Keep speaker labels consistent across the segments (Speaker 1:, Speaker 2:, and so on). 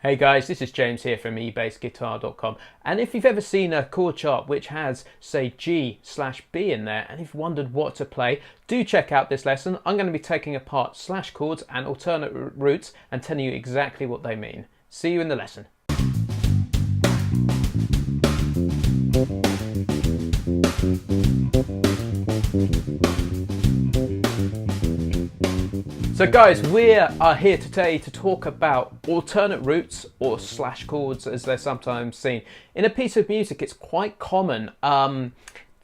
Speaker 1: Hey guys, this is James here from eBassGuitar.com, and if you've ever seen a chord chart which has, say, G/B in there, and you've wondered what to play, do check out this lesson. I'm going to be taking apart slash chords and alternate roots and telling you exactly what they mean. See you in the lesson. So guys, we are here today to talk about alternate roots, or slash chords as they're sometimes seen. In a piece of music, it's quite common that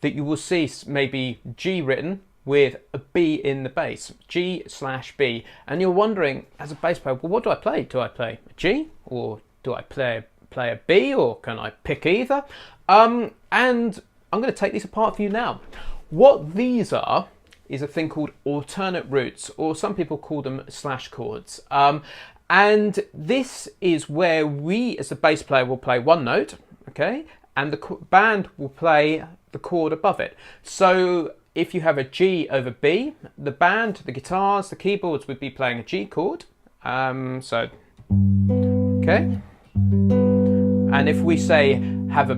Speaker 1: you will see maybe G written with a B in the bass, G/B, and you're wondering as a bass player, well, what do I play? Do I play a G, or do I play a B, or can I pick either? And I'm going to take these apart for you now. What these are is a thing called alternate roots, or some people call them slash chords. And this is where we as a bass player will play one note, okay, and the band will play the chord above it. So if you have a G over B, the band, the guitars, the keyboards would be playing a G chord. Okay. And if we say have a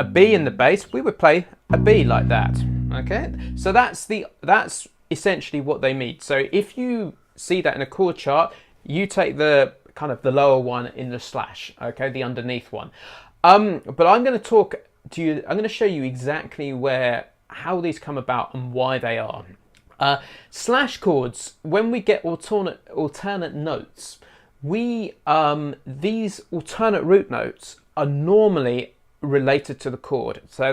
Speaker 1: B in the bass, we would play a B like that. Okay, so that's essentially what they mean. So if you see that in a chord chart, you take the kind of the lower one in the slash, okay, the underneath one. But I'm going to talk to you. I'm going to show you exactly how these come about and why they are. Slash chords. When we get alternate notes, these alternate root notes are normally related to the chord, so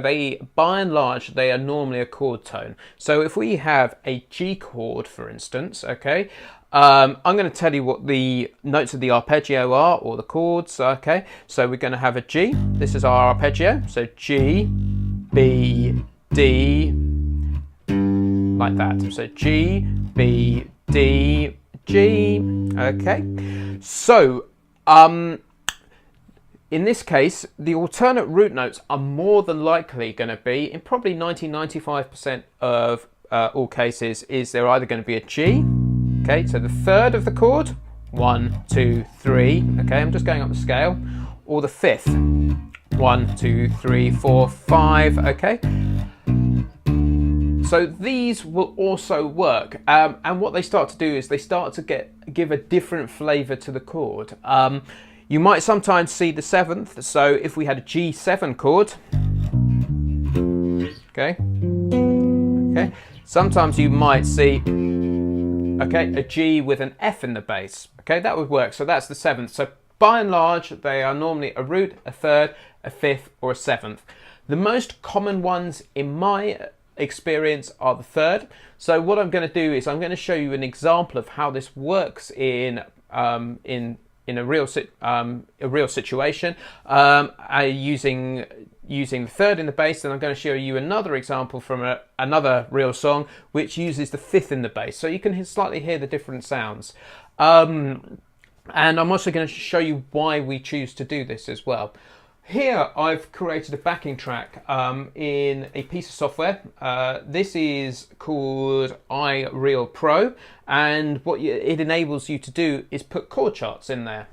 Speaker 1: by and large they are normally a chord tone. So if we have a G chord, for instance, okay, I'm going to tell you what the notes of the arpeggio are, or the chords. Okay, so we're going to have a G. This is our arpeggio, so G, B, D, like that. So G, B, D, G. Okay, so in this case, the alternate root notes are more than likely going to be, in probably 90-95% of all cases, is they're either going to be a G, okay, so the third of the chord, 1, 2, 3, okay, I'm just going up the scale, or the fifth, 1, 2, 3, 4, 5, okay. So these will also work, and what they start to do is they start to give a different flavour to the chord. You might sometimes see the seventh, so if we had a G7 chord, okay, sometimes you might see, okay, a G with an F in the bass, okay, that would work, so that's the seventh. So by and large, they are normally a root, a third, a fifth, or a seventh. The most common ones in my experience are the third. So what I'm going to do is I'm going to show you an example of how this works in a real situation, using the third in the bass. And I'm going to show you another example from another real song which uses the fifth in the bass, so you can slightly hear the different sounds. And I'm also going to show you why we choose to do this as well. Here I've created a backing track in a piece of software. This is called iReal Pro, and what it enables you to do is put chord charts in there.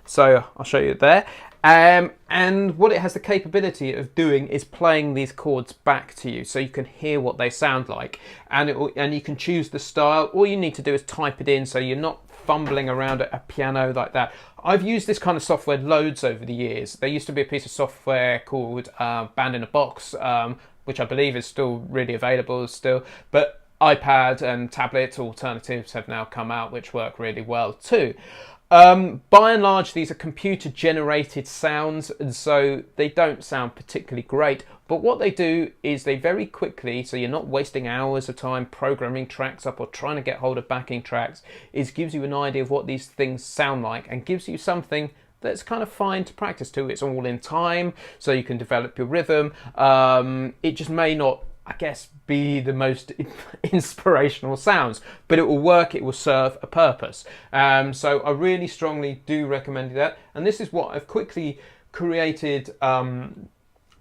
Speaker 1: So I'll show you there. And what it has the capability of doing is playing these chords back to you, so you can hear what they sound like, and you can choose the style. All you need to do is type it in, so you're not fumbling around at a piano like that. I've used this kind of software loads over the years. There used to be a piece of software called Band in a Box, which I believe is still really available still, but iPad and tablet alternatives have now come out which work really well too. By and large, these are computer generated sounds, and so they don't sound particularly great, but what they do is they very quickly, so you're not wasting hours of time programming tracks up or trying to get hold of backing tracks, gives you an idea of what these things sound like and gives you something that's kind of fine to practice to. It's all in time, so you can develop your rhythm. It just may not, I guess, be the most inspirational sounds, but it will work, it will serve a purpose. So I really strongly do recommend that. And this is what I've quickly created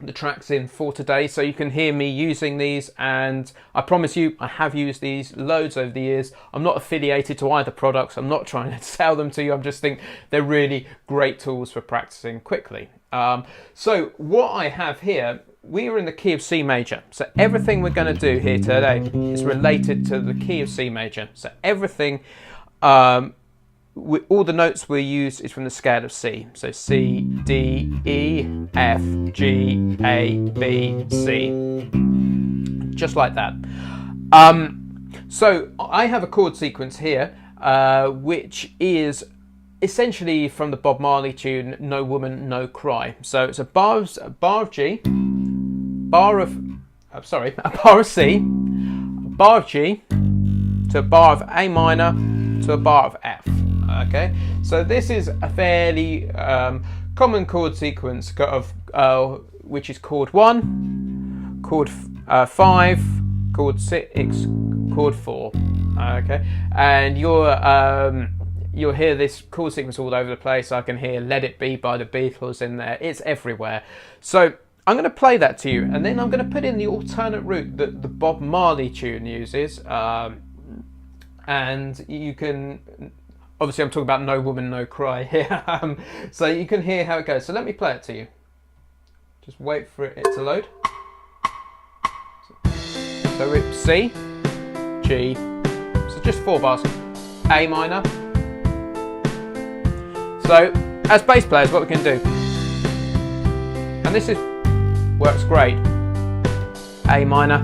Speaker 1: the tracks in for today, so you can hear me using these, and I promise you I have used these loads over the years. I'm not affiliated to either products, I'm not trying to sell them to you, I just think they're really great tools for practicing quickly. So what I have here, we are in the key of C major, so everything we're going to do here today is related to the key of C major. So everything, all the notes we use is from the scale of C. So C, D, E, F, G, A, B, C. Just like that. So I have a chord sequence here, which is essentially from the Bob Marley tune, No Woman, No Cry. So it's a bar of G, a bar of C, a bar of G, to a bar of A minor, to a bar of F. Okay, so this is a fairly common chord sequence of which is chord 1, chord 5, chord 6, chord 4. Okay, and you'll hear this chord sequence all over the place. I can hear Let It Be by the Beatles in there. It's everywhere. So I'm going to play that to you, and then I'm going to put in the alternate route that the Bob Marley tune uses, and you can. Obviously, I'm talking about No Woman, No Cry here, so you can hear how it goes. So let me play it to you. Just wait for it to load. So it's C, G, so just 4 bars, A minor. So as bass players, what we can do, and this works great, A minor,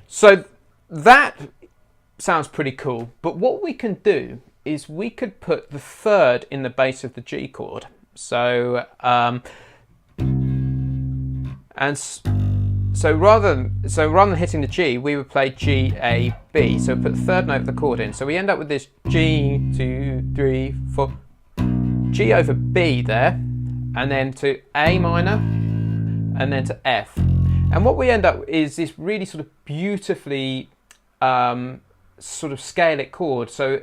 Speaker 1: so that sounds pretty cool, but what we can do is we could put the third in the bass of the G chord. So rather than hitting the G, we would play G, A, B. So put the third note of the chord in. So we end up with this G, 2, 3, 4, G over B there, and then to A minor, and then to F. And what we end up is this really sort of beautifully sort of scale-it chord. So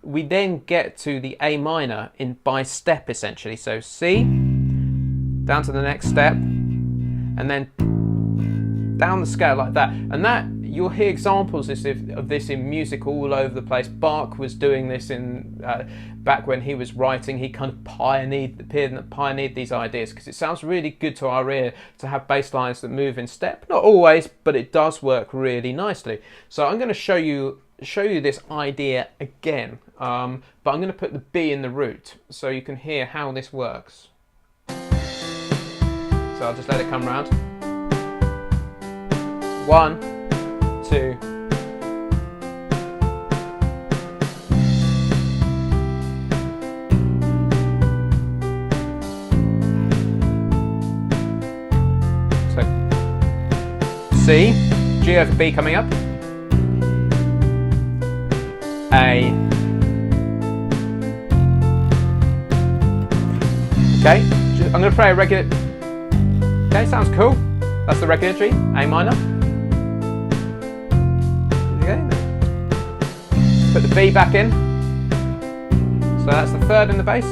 Speaker 1: we then get to the A minor by step essentially. So C, down to the next step, and then down the scale like that. And that, you'll hear examples of this in music all over the place. Bach was doing this in back when he was writing. He kind of pioneered these ideas, because it sounds really good to our ear to have bass lines that move in step. Not always, but it does work really nicely. So I'm going to show you this idea again, but I'm going to put the B in the root so you can hear how this works. So I'll just let it come round. 1, 2. So C, G over B coming up, A. Okay, I'm going to play a regular. Okay, sounds cool. That's the regular G, A minor. Okay, put the B back in. So that's the third in the bass.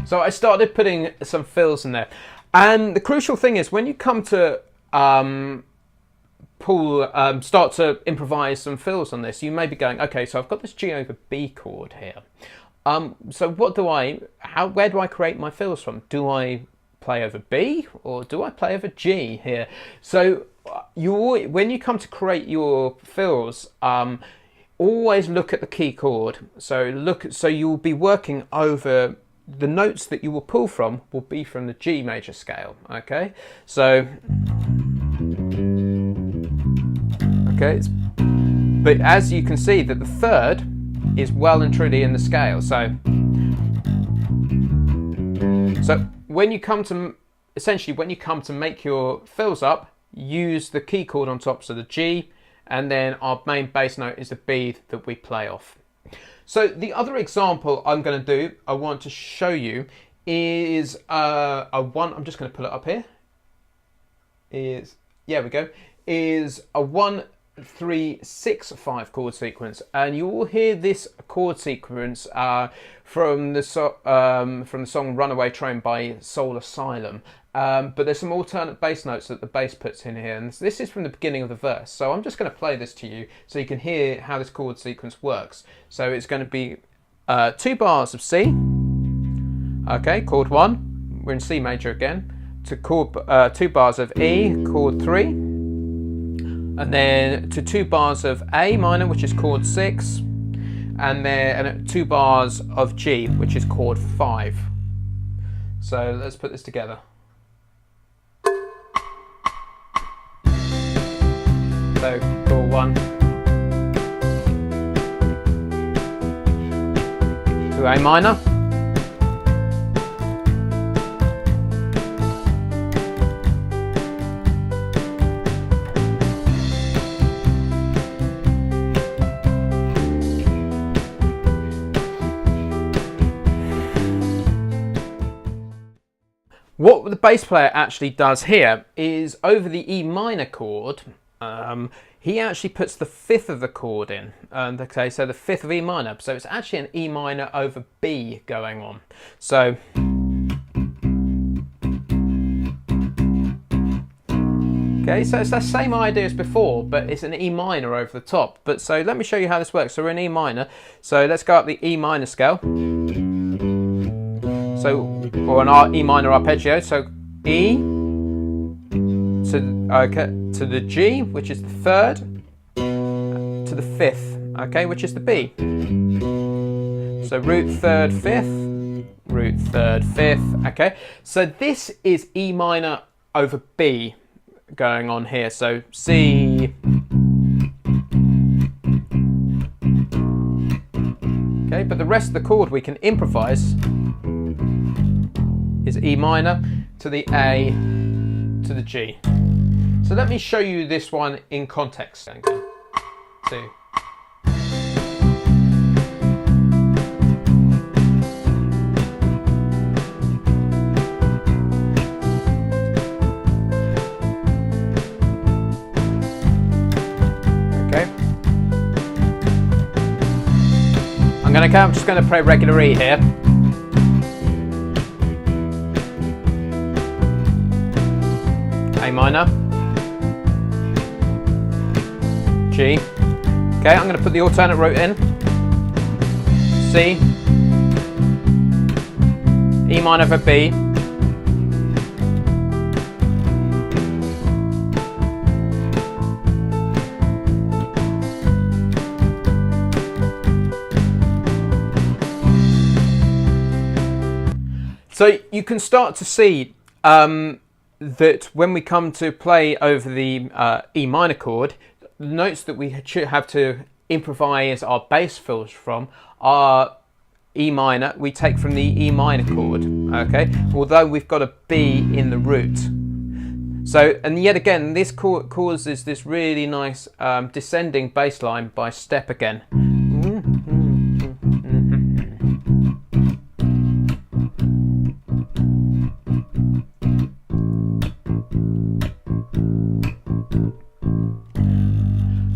Speaker 1: So I started putting some fills in there, and the crucial thing is when you come to start to improvise some fills on this, you may be going, okay, so I've got this G over B chord here. So where do I create my fills from? Do I play over B or do I play over G here? So when you come to create your fills, always look at the key chord. So you'll be working over. The notes that you will pull from will be from the G major scale, okay? So, okay, But as you can see that the third is well and truly in the scale. So when you come to, essentially when you come to make your fills up, use the key chord on top, so the G, and then our main bass note is the B that we play off. So the other example I'm going to do, I want to show you, is I'm just going to pull it up here. There we go. Is a 1, 3, 6, 5 chord sequence, and you will hear this chord sequence from the song "Runaway Train" by Soul Asylum. But there's some alternate bass notes that the bass puts in here, and this is from the beginning of the verse. So I'm just going to play this to you so you can hear how this chord sequence works. So it's going to be 2 bars of C, okay, chord 1, we're in C major again, to chord 2 bars of E, chord 3, and then to 2 bars of A minor, which is chord 6, and then 2 bars of G, which is chord 5. So let's put this together. So chord 1 to A minor, what the bass player actually does here is over the E minor chord, he actually puts the 5th of the chord in. Okay, so the 5th of E minor. So it's actually an E minor over B going on. So okay, so it's the same idea as before, but it's an E minor over the top. But so let me show you how this works. So we're in E minor. So let's go up the E minor scale. So, or an E minor arpeggio. So E to the G, which is the 3rd, to the 5th, okay, which is the B. So root 3rd, 5th, root 3rd, 5th, okay. So this is E minor over B going on here. So C, okay, but the rest of the chord we can improvise is E minor to the A to the G. So let me show you this one in context. 2. Okay. I'm just going to play regular E here. A minor, G. Okay, I'm going to put the alternate root in. C, E minor over B, so you can start to see that when we come to play over the E minor chord, the notes that we have to improvise our bass fills from are E minor, we take from the E minor chord, okay, although we've got a B in the root. So, and yet again, this causes this really nice descending bass line by step again.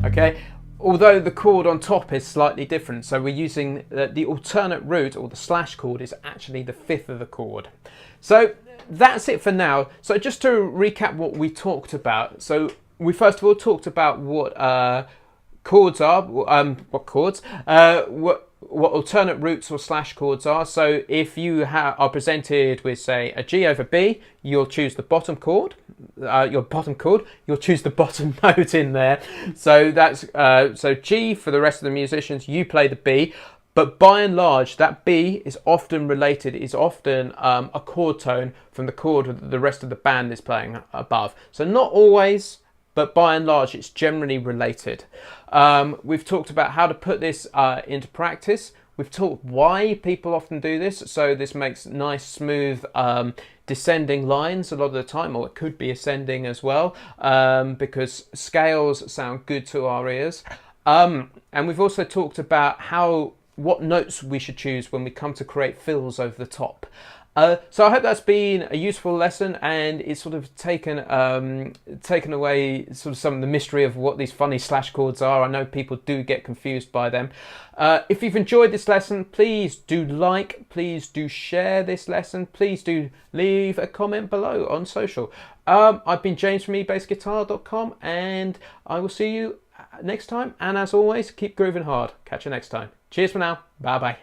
Speaker 1: Okay, although the chord on top is slightly different, so we're using the alternate root, or the slash chord is actually the 5th of the chord. So that's it for now. So just to recap what we talked about. So we first of all talked about what chords are, what alternate roots or slash chords are. So if you are presented with, say, a G over B, you'll choose the bottom chord. You'll choose the bottom note in there. So that's so G for the rest of the musicians. You play the B, but by and large, that B is often related. Is often a chord tone from the chord that the rest of the band is playing above. So not always, but by and large it's generally related. We've talked about how to put this into practice. We've talked why people often do this, so this makes nice smooth descending lines a lot of the time, or it could be ascending as well, because scales sound good to our ears. And we've also talked about what notes we should choose when we come to create fills over the top. So I hope that's been a useful lesson, and it's sort of taken away sort of some of the mystery of what these funny slash chords are. I know people do get confused by them. If you've enjoyed this lesson, please do please do share this lesson, please do leave a comment below on social. I've been James from eBassGuitar.com, and I will see you next time. And as always, keep grooving hard. Catch you next time. Cheers for now. Bye bye.